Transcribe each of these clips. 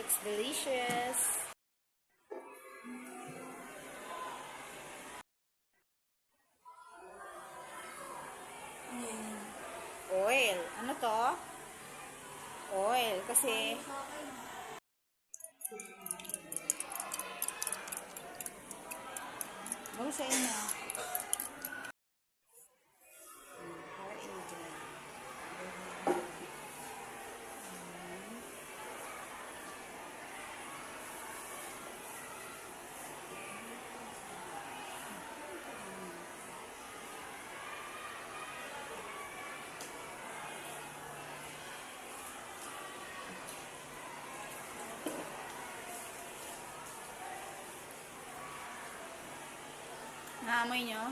looks delicious. Oil. Ano to? Oil. Kasi bagusain na. Para enjoy. Naamoy nyo?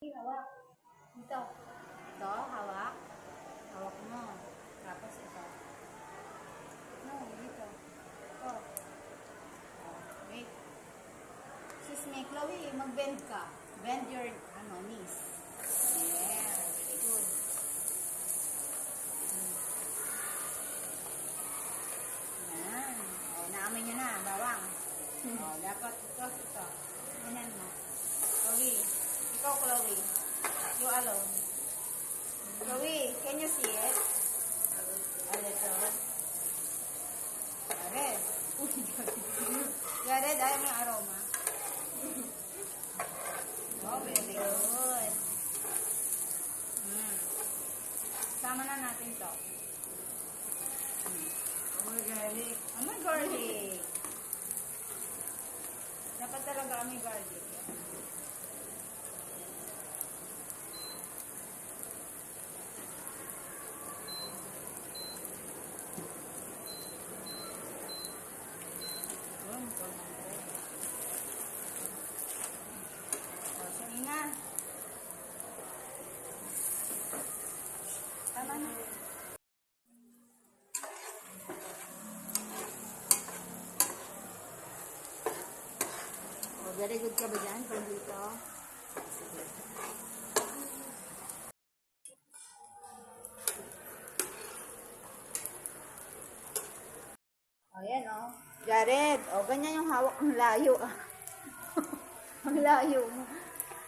Hawak. Ito. Ito, hawak. Hawak mo. Tapos ito. No, dito. Ito. Wait. Sis me, Chloe, mag-bend ka. Bend your, knees. Yeah, very good. Yan. O, naamoy nyo na, bawang. O, dapat ito. Ganyan mo. Chloe. Ikaw, Chloe. You alone. Chloe, can you see it? A little. Jared. Jared, ayaw mo yung aroma. Oh, very good. Sama na natin to. Amoy garlic. Amoy garlic. Dapat talaga amoy garlic. Tama na. Oh, very good ka ba dyan? Pag dito. Oh, yan oh. Jared, oh, ganyan yung hawak. Ang layo ah. Ang layo mo.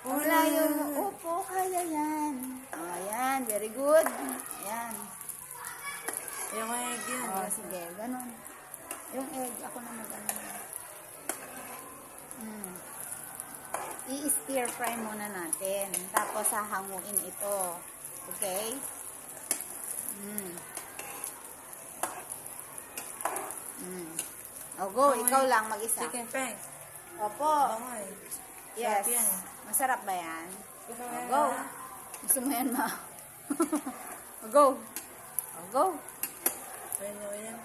Ang layo mo. Opo, kaya yan. Oh, yan. Very good. Ayan. Yung egg yun. Oh, sige. Ganon. Yung egg, ako na mag-ano. I-stir fry muna natin. Tapos, hahanguin ito. Okay? O, go. Ikaw lang mag-isa. Chicken fry. Opo. Bangoy. Yes. Sarap yan. Masarap ba yan? Gusto mo O, yan, go. ha? Gusto mo yan, ma? O, go. O, go. Pwede mo yan.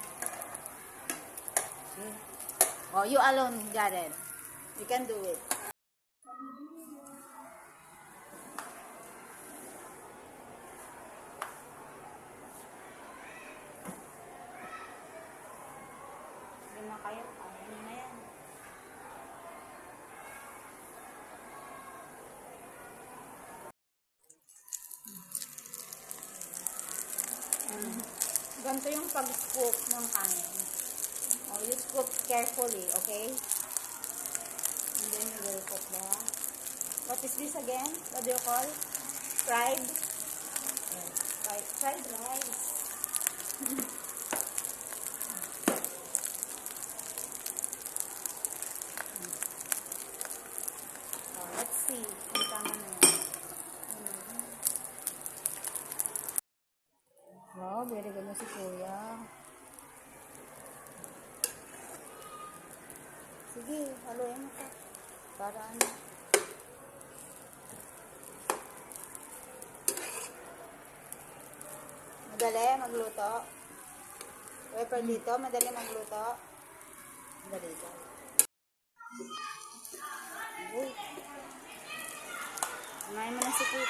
Oh, you alone, Jared. You can do it. Hindi na kayo. Ano na yan? Ganito yung pag-scoop ng kanin. Oh, you scoop carefully, okay? And then you will cook the... What is this again? What do you call? Fried? Fried rice. Oh, let's see. Kung tama na yan. Wow, very good na si Kuya. Sige, haluin mo ka. Para ano. Madali magluto. Pepper dito, madali magluto. Madali dito. Uy. Kumain mo na si Kuya.